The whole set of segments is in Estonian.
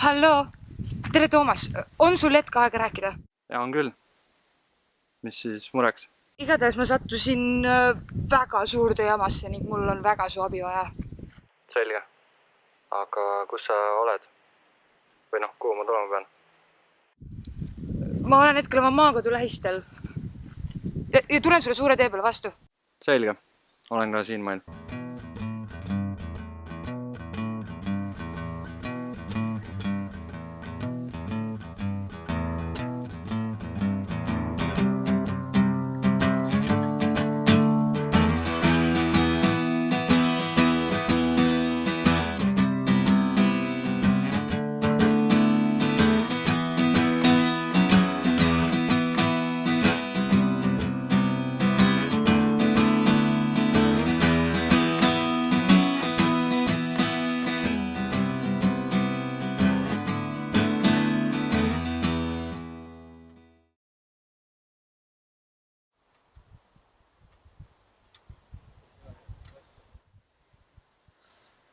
Halloo! Tere, Toomas! On sul hetk aega rääkida? Ja on küll. Mis siis mureks? Igatahes ma sattusin väga suurde jamasse ning mul on väga su abi vaja. Selge. Aga kus sa oled? Või kuhu ma tulema pean? Ma olen hetkel oma maakodu lähistel. Ja tulen sulle suure tee peale vastu. Selge. Olen ka siin mail.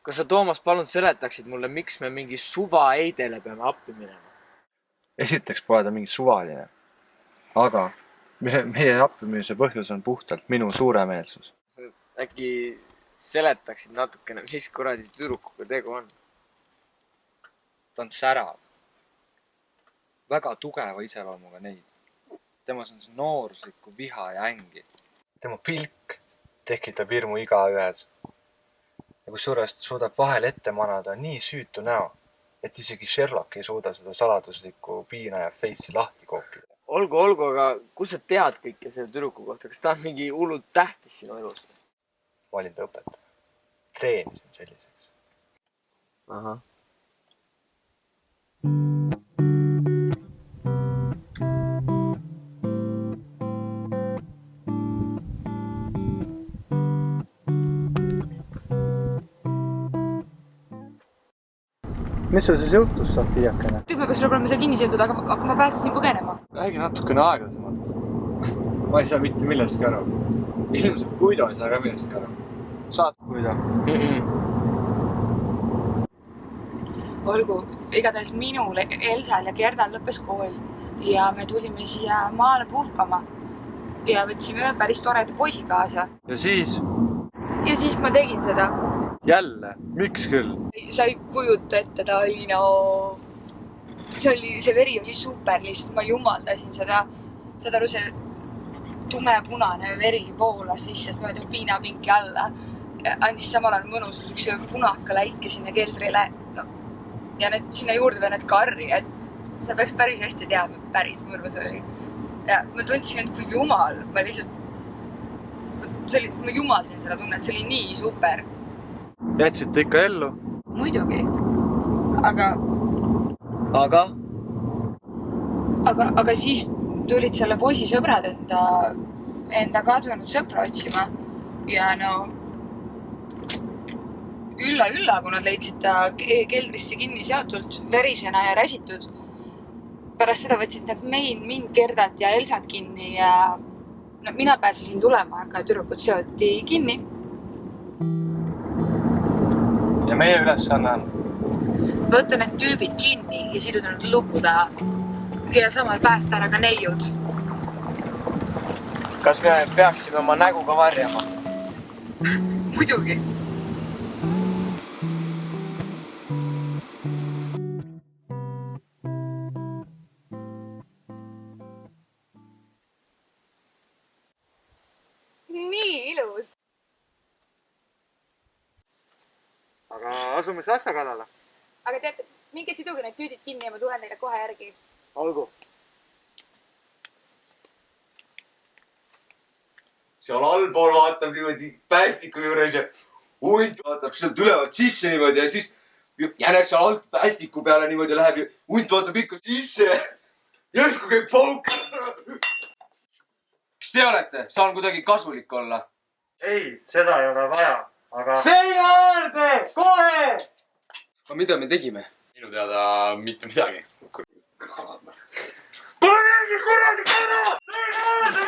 Kas sa, Toomas, palun seletaksid mulle, miks me mingi suva Eidele peame appi minema? Esiteks pole ta mingi suvaline. Aga meie appimise põhjus on puhtalt minu suuremeelsus. Äkki seletaksid natukene, mis kuradi tüdrukuga tegu on? Ta on särav. Väga tugeva iseloomuga neid. Temas on see nooruslikku viha ja ängi. Tema pilk tekitab hirmu igaühes. Ja kusjuures ta suudab vahel ette manada nii süütu näo, et isegi Sherlock ei suuda seda saladuslikku piina ja face'i lahti koopida. Olgu, aga kus sa tead kõike selle tüdruku kohta? Kas ta on mingi hullult tähtis sinu elus? Ma olin ta õpetaja. Treenisin selliseks. Aha. Mis sul siis juhtus, Sofiakene? Tüüp ma peaks olema seal kinni seotud, aga ma pääsesin põgenema. Räägi natukene aeglasemalt. Ma ei saa mitte millestki aru. Ilmselt Guido ei saa ka millestki aru. Saad Guido? Olgu, igatahes minul, Elsal ja Gerdal lõppes kool ja me tulime siia maale puhkama ja võtsime päris toreda poisi kaasa. Ja siis? Ja siis ma tegin seda. Jälle? Miks küll? Sa ei kujuta ette, ta oli see veri oli super, lihtsalt ma jumaldasin seda. Saad aru, see tumepunane veri voolas lihtsalt mööda piinapinki alla. Andis samal ajal mõnus üks punaka läike sinna keldrile. Ja sinna juurde veel need karjed. Sa peaks päris hästi teadma, päris mõrvas oli. Ja ma tundsin, et kui jumal, ma jumaldasin seda tunnet, see oli nii super. Jätsite ikka ellu? Muidugi. Aga siis tulid selle poisi sõbrad enda kadunud sõpra otsima. Ja ülla, kui nad leidsid ta keldrisse kinni seotult, verisena ja räsitud. Pärast seda võtsid nad mind, Gerdat ja Elsat kinni ja mina pääsesin tulema, aga tüdrukud seoti kinni. Ja meie ülesanne on? Võtta need tüübid kinni ja siduda nad luku taha. Ja samal päästa ära ka neiud. Kas me peaksime oma nägu ka varjama? Muidugi. Nii ilus. Aga asume see asja kallale. Aga teate, minge siduge need tüüdid kinni ja ma tulen neile kohe järgi. Olgu. Seal allpool vaatab niimoodi päästiku juures ja hunt vaatab sealt ülevalt sisse niimoodi ja siis jänes seal alt päästiku peale niimoodi läheb ja hunt vaatab ikka sisse. Järsku käib pauk. Kas te olete? Saan kuidagi kasulik olla? Ei, seda ei ole vaja, aga... Seina äärde! Kohe! Aga mida me tegime? Minu teada mitte midagi. Tulegi kuradi korra! Seina äärde!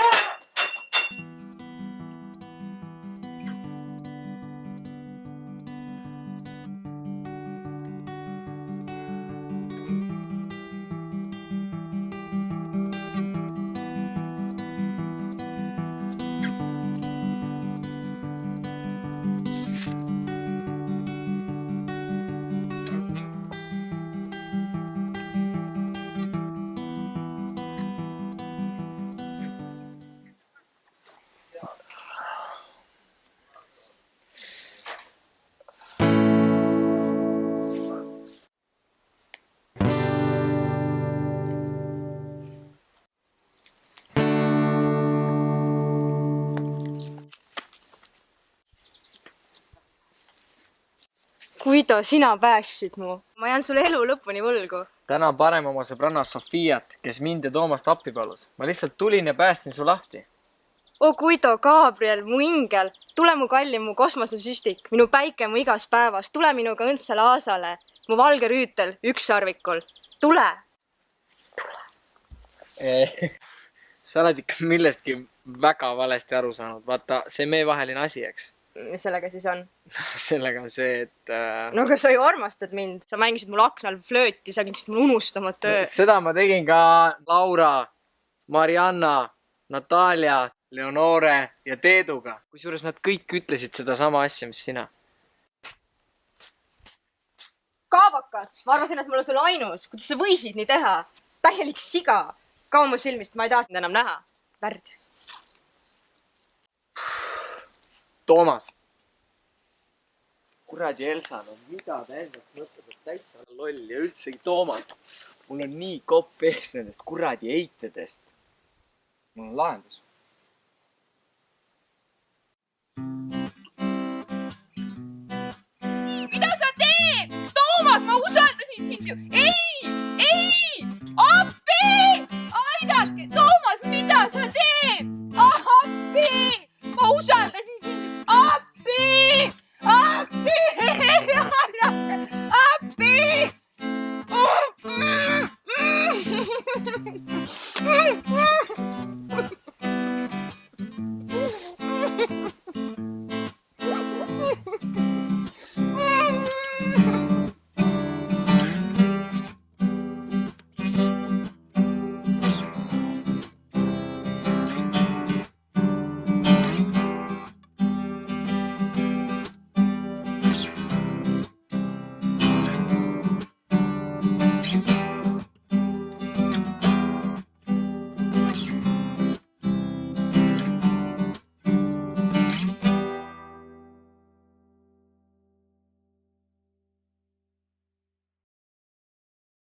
Guido, sina päästsid mu. Ma jään sulle elu lõpuni võlgu. täna parem oma sõbranna Sofiat, kes mind ja Toomast appi palus. ma lihtsalt tulin ja päästsin su lahti. Guido, Gabriel, mu ingel, tule mu kallim, mu kosmosesüstik, minu päike mu igas päevas, tule minuga õndsale aasale, mu valge rüütel ükssarvikul, tule! sa oled ikka millestki väga valesti aru saanud. vaata, see meievaheline asi, eks? Mis sellega siis on? sellega on see, et... No aga sa ju armastad mind, sa mängisid mul aknal flööti, sa kindlasti mul unustama töö. Seda ma tegin ka Laura, Marianna, Natalia, Leonore ja Teeduga. Kusjuures nad kõik ütlesid seda sama asja, mis sina. Kaabakas, ma arvasin, et ma olen sul ainus. Kuidas sa võisid nii teha? Täielik siga. Kaua mu silmist, ma ei taha sind enam näha. Värdjas. Toomas. Kuradi Elsa, no mida ta endast mõtleb, et täitsa loll ja üldsegi Toomas. Mul on nii kopp ees nendest kuradi eitedest. mul on lahendus. Mida sa teed? Toomas, ma usaldasin sind ju. Ei